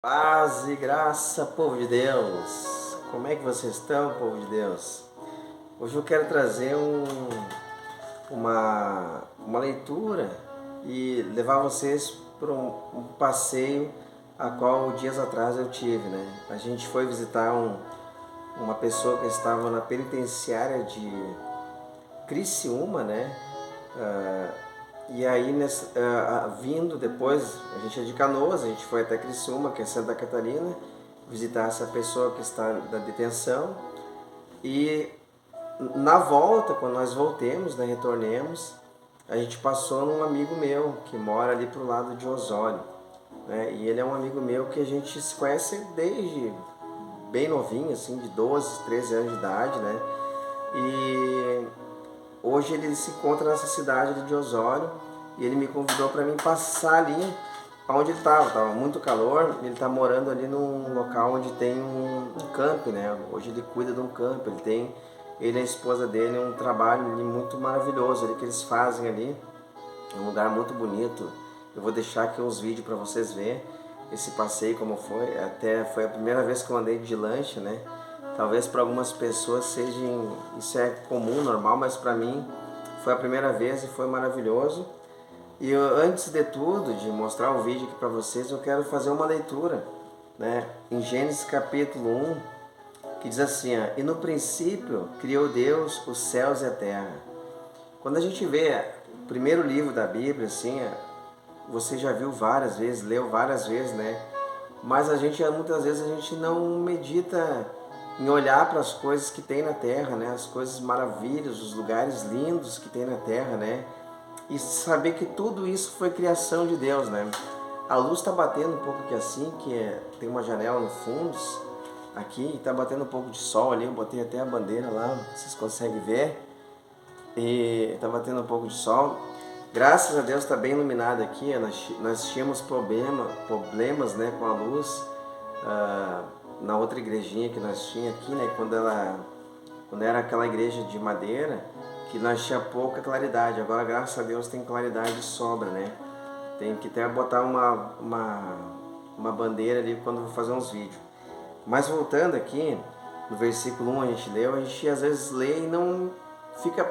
Paz e graça, povo de Deus! Como é que vocês estão, povo de Deus? Hoje eu quero trazer uma leitura e levar vocês para um passeio a qual dias atrás eu tive, né? A gente foi visitar uma pessoa que estava na penitenciária de Criciúma, né? E aí, vindo depois, a gente é de Canoas, a gente foi até Criciúma, que é Santa Catarina, visitar essa pessoa que está da detenção. E na volta, quando nós voltemos, né, retornemos, a gente passou num amigo meu que mora ali pro lado de Osório, né? E ele é um amigo meu que a gente se conhece desde bem novinho, assim, de 12, 13 anos de idade, né? E hoje ele se encontra nessa cidade de Osório e ele me convidou para mim passar ali onde ele estava. Tava muito calor, ele está morando ali num local onde tem um camp, né? Hoje ele cuida de um camp, ele e a esposa dele, um trabalho ali muito maravilhoso ali que eles fazem ali. É um lugar muito bonito. Eu vou deixar aqui uns vídeos para vocês verem esse passeio como foi. Até foi a primeira vez que eu andei de lancha, né? Talvez para algumas pessoas isso é comum, normal, mas para mim foi a primeira vez e foi maravilhoso. Antes de tudo, de mostrar o vídeo aqui para vocês, eu quero fazer uma leitura, né? Em Gênesis capítulo 1, que diz assim, ó, e no princípio criou Deus os céus e a terra. Quando a gente vê o primeiro livro da Bíblia, assim, você já viu várias vezes, leu várias vezes, né? Mas muitas vezes a gente não medita em olhar para as coisas que tem na terra, né? As coisas maravilhas, os lugares lindos que tem na terra, né? E saber que tudo isso foi criação de Deus, né? A luz está batendo um pouco aqui assim, tem uma janela no fundo, aqui, está batendo um pouco de sol ali, eu botei até a bandeira lá, vocês conseguem ver. E está batendo um pouco de sol. Graças a Deus está bem iluminado aqui. Nós tínhamos problemas, né, com a luz na outra igrejinha que nós tínhamos aqui, né, quando era aquela igreja de madeira, que nós tinha pouca claridade. Agora, graças a Deus, tem claridade de sobra, né? Tem que até botar uma bandeira ali quando vou fazer uns vídeos. Mas voltando aqui, no versículo 1 a gente leu, a gente às vezes lê e não fica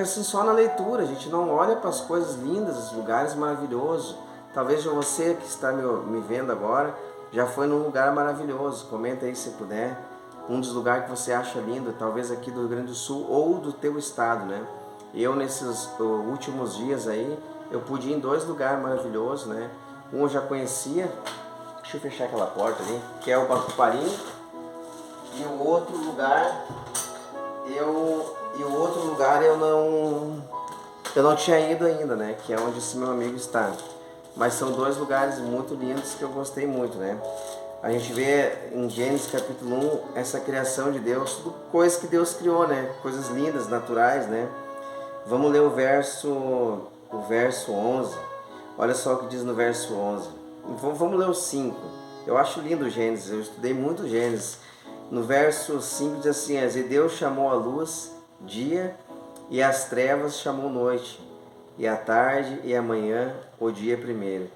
assim só na leitura, a gente não olha para as coisas lindas, os lugares maravilhosos. Talvez você que está me vendo agora já foi num lugar maravilhoso. Comenta aí se puder um dos lugares que você acha lindo, talvez aqui do Rio Grande do Sul ou do teu estado, né? Eu nesses últimos dias aí, eu pude ir em dois lugares maravilhosos, né? Um eu já conhecia, deixa eu fechar aquela porta ali, que é o Bacuparim, e o outro lugar eu não tinha ido ainda, né? Que é onde esse meu amigo está. Mas são dois lugares muito lindos que eu gostei muito, né? A gente vê em Gênesis capítulo 1 essa criação de Deus, tudo coisas que Deus criou, né? Coisas lindas, naturais, né? Vamos ler o verso 11. Olha só o que diz no verso 11. Vamos ler o 5. Eu acho lindo o Gênesis, eu estudei muito Gênesis. No verso 5 diz assim, e Deus chamou a luz dia e as trevas chamou noite, e a tarde e a manhã o dia primeiro.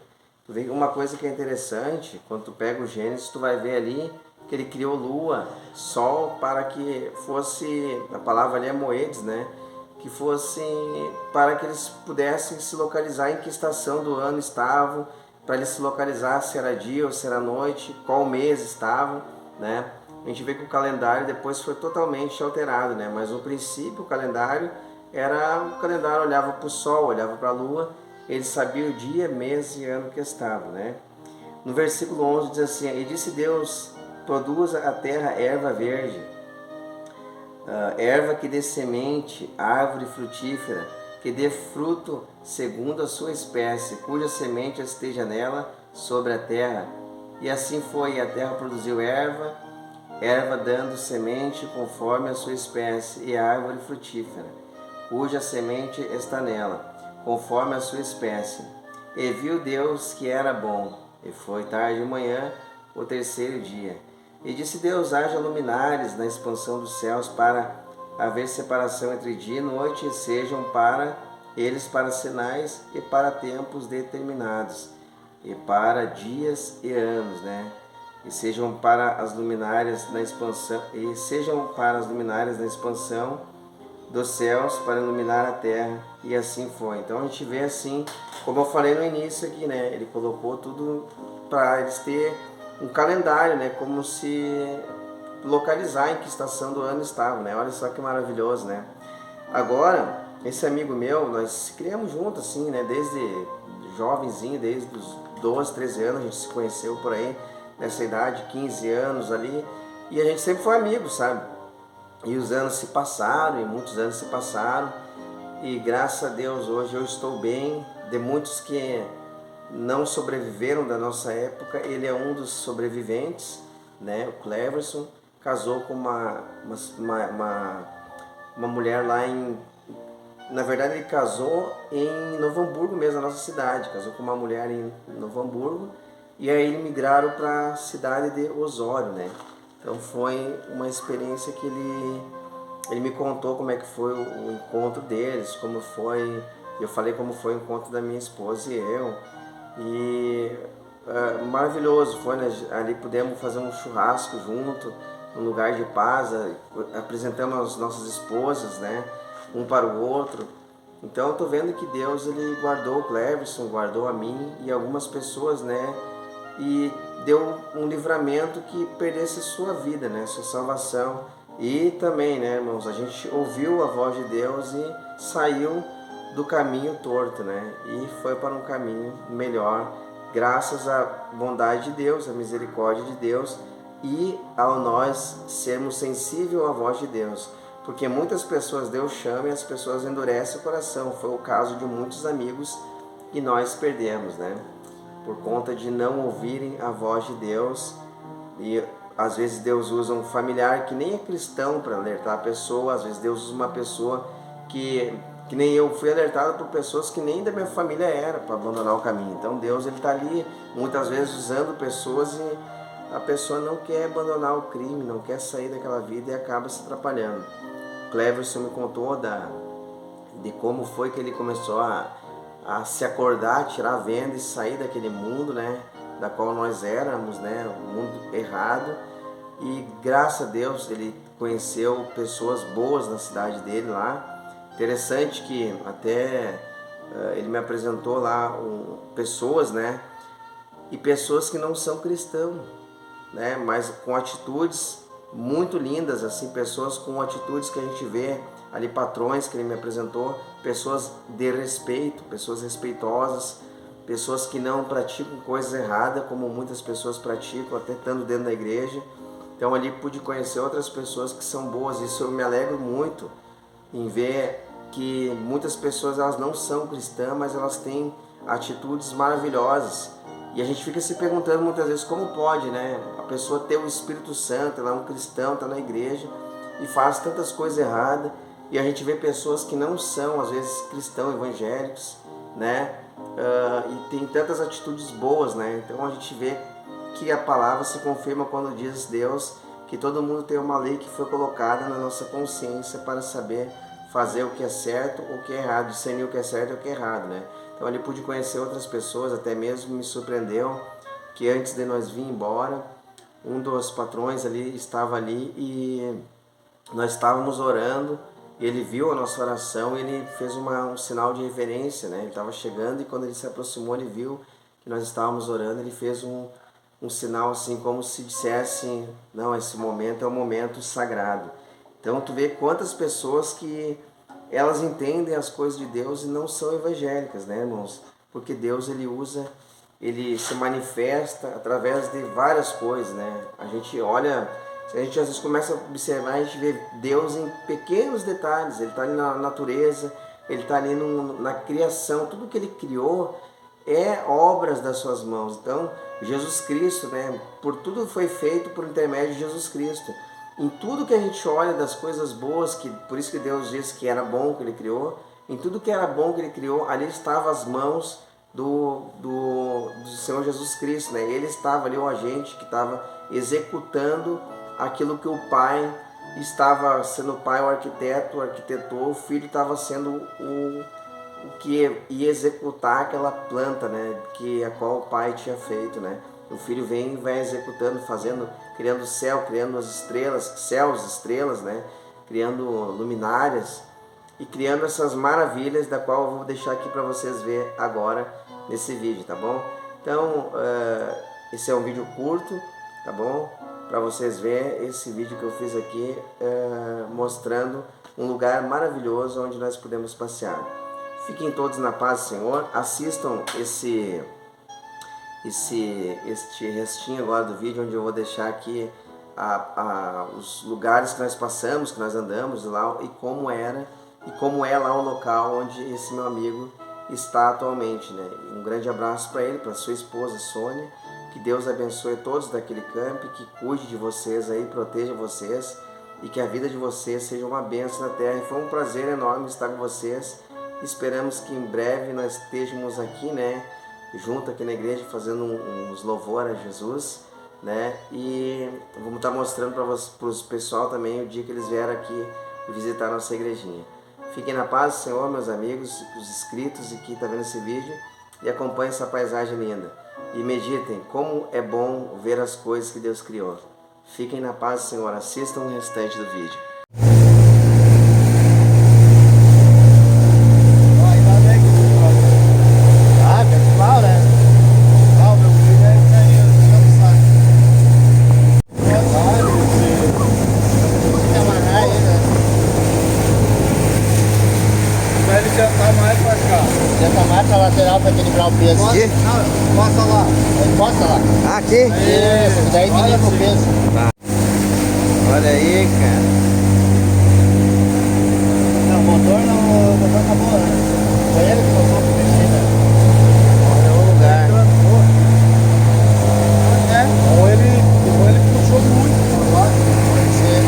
Tu vê uma coisa que é interessante, quando tu pega o Gênesis, tu vai ver ali que ele criou lua, sol, para que fosse, a palavra ali é moedes, né? Que fosse para que eles pudessem se localizar em que estação do ano estavam, para eles se localizar se era dia ou se era noite, qual mês estavam, né? A gente vê que o calendário depois foi totalmente alterado, né? Mas no princípio o calendário olhava para o sol, olhava para a lua, ele sabia o dia, mês e ano que estava, né? No versículo 11 diz assim, e disse Deus, produza a terra erva verde, erva que dê semente, árvore frutífera, que dê fruto segundo a sua espécie, cuja semente esteja nela sobre a terra. E assim foi, a terra produziu erva dando semente conforme a sua espécie, e a árvore frutífera, cuja semente está nela, conforme a sua espécie. E viu Deus que era bom, e foi tarde de manhã, o terceiro dia. E disse Deus, haja luminares na expansão dos céus, para haver separação entre dia e noite, e sejam para eles para sinais e para tempos determinados, e para dias e anos, né? E sejam para as luminárias na expansão dos céus para iluminar a terra, e assim foi. Então a gente vê assim, como eu falei no início aqui, né? Ele colocou tudo para eles ter um calendário, né? Como se localizar em que estação do ano estavam, né? Olha só que maravilhoso, né? Agora, esse amigo meu, nós criamos juntos assim, né? Desde jovenzinho, desde os 12, 13 anos, a gente se conheceu por aí, nessa idade, 15 anos ali, e a gente sempre foi amigo, sabe? E os anos se passaram, e muitos anos se passaram, e graças a Deus hoje eu estou bem. De muitos que não sobreviveram da nossa época, ele é um dos sobreviventes, né? O Cleverson casou com uma mulher lá em... Na verdade ele casou em Novo Hamburgo mesmo, na nossa cidade. Casou com uma mulher em Novo Hamburgo, e aí migraram para a cidade de Osório, né? Então foi uma experiência que ele me contou como é que foi o encontro deles, como foi... Eu falei como foi o encontro da minha esposa e eu. E maravilhoso foi, né? Ali pudemos fazer um churrasco junto, um lugar de paz, apresentando as nossas esposas, né? Um para o outro. Então eu tô vendo que Deus ele guardou o Cleverson, guardou a mim e algumas pessoas, né? E deu um livramento que perdesse sua vida, né? Sua salvação. E também, né, irmãos, a gente ouviu a voz de Deus e saiu do caminho torto, né? E foi para um caminho melhor, graças à bondade de Deus, à misericórdia de Deus e ao nós sermos sensíveis à voz de Deus. Porque muitas pessoas Deus chama e as pessoas endurecem o coração. Foi o caso de muitos amigos que nós perdemos, né? Por conta de não ouvirem a voz de Deus. E às vezes Deus usa um familiar que nem é cristão para alertar a pessoa. Às vezes Deus usa uma pessoa que nem eu fui alertado por pessoas que nem da minha família era para abandonar o caminho. Então Deus ele está ali muitas vezes usando pessoas e a pessoa não quer abandonar o crime, não quer sair daquela vida e acaba se atrapalhando. Cleverson me contou de como foi que ele começou a se acordar, tirar a venda e sair daquele mundo, né, da qual nós éramos, né, um mundo errado. E graças a Deus ele conheceu pessoas boas na cidade dele lá. Interessante que até ele me apresentou lá pessoas, né, e pessoas que não são cristãos, né, mas com atitudes muito lindas, assim, pessoas com atitudes que a gente vê ali, patrões que ele me apresentou, pessoas de respeito, pessoas respeitosas, pessoas que não praticam coisas erradas como muitas pessoas praticam, até estando dentro da igreja. Então ali pude conhecer outras pessoas que são boas. Isso eu me alegro muito em ver que muitas pessoas elas não são cristãs, mas elas têm atitudes maravilhosas. E a gente fica se perguntando muitas vezes como pode, né? A pessoa ter o Espírito Santo, ela é um cristão, está na igreja e faz tantas coisas erradas. E a gente vê pessoas que não são, às vezes, cristãos evangélicos, né? E tem tantas atitudes boas, né? Então a gente vê que a palavra se confirma quando diz Deus que todo mundo tem uma lei que foi colocada na nossa consciência para saber fazer o que é certo ou o que é errado, discernir o que é certo e o que é errado, né? Então ali pude conhecer outras pessoas, até mesmo me surpreendeu que antes de nós vir embora, um dos patrões ali estava ali e nós estávamos orando, ele viu a nossa oração e ele fez um sinal de reverência, né? Ele estava chegando e quando ele se aproximou, ele viu que nós estávamos orando, ele fez um sinal assim, como se dissesse, não, esse momento é um momento sagrado. Então tu vê quantas pessoas que elas entendem as coisas de Deus e não são evangélicas, né, irmãos? Porque Deus ele usa, ele se manifesta através de várias coisas, né? A gente olha, a gente às vezes começa a observar, a gente vê Deus em pequenos detalhes. Ele está ali na natureza, ele está ali na criação, tudo que ele criou é obras das suas mãos. Então, Jesus Cristo, né? Por tudo foi feito por intermédio de Jesus Cristo. Em tudo que a gente olha das coisas boas, que por isso que Deus disse que era bom que Ele criou, em tudo que era bom que Ele criou, ali estavam as mãos do Senhor Jesus Cristo, né? Ele estava ali, o agente que estava executando aquilo que o Pai estava sendo o Pai, o arquiteto, arquitetou, o Filho estava sendo o que ia executar aquela planta, né, a qual o pai tinha feito, né. O filho vem e vai executando, fazendo, criando o céu, criando as estrelas, céus, estrelas, né, criando luminárias e criando essas maravilhas, da qual eu vou deixar aqui para vocês ver agora nesse vídeo, tá bom? Então, esse é um vídeo curto, tá bom? Para vocês verem esse vídeo que eu fiz aqui, mostrando um lugar maravilhoso onde nós podemos passear. Fiquem todos na paz do Senhor, assistam este restinho agora do vídeo, onde eu vou deixar aqui os lugares que nós passamos, que nós andamos lá, e como era e como é lá o local onde esse meu amigo está atualmente, né? Um grande abraço para ele, para sua esposa Sônia, que Deus abençoe todos daquele campo, que cuide de vocês aí, proteja vocês e que a vida de vocês seja uma bênção na terra. E foi um prazer enorme estar com vocês. Esperamos que em breve nós estejamos aqui, né, junto aqui na igreja, fazendo uns louvor a Jesus, né? E vamos estar mostrando para o pessoal também o dia que eles vieram aqui visitar a nossa igrejinha. Fiquem na paz do Senhor, meus amigos, os inscritos e que estão vendo esse vídeo, e acompanhem essa paisagem linda. E meditem como é bom ver as coisas que Deus criou. Fiquem na paz do Senhor, assistam o restante do vídeo. Senta mais pra lateral pra equilibrar o peso. Aqui? Posta lá. Posta lá. Ah, aqui? Isso, daí equilibra o peso. Tá. Olha aí, cara. Não, o motor acabou, né? Foi ele que colocou pra mexer, né? Olha o lugar. Ou ele puxou muito pra baixo. Pode ser.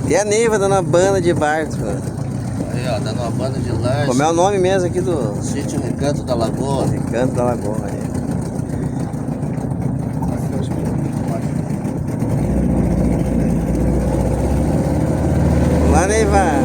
E a Neiva dando uma banda de barco. Aí, ó, dando uma banda de lanche. Como é o nome mesmo aqui do Sítio Recanto da Lagoa. Recanto da Lagoa? Aí. Vamos lá, Neiva.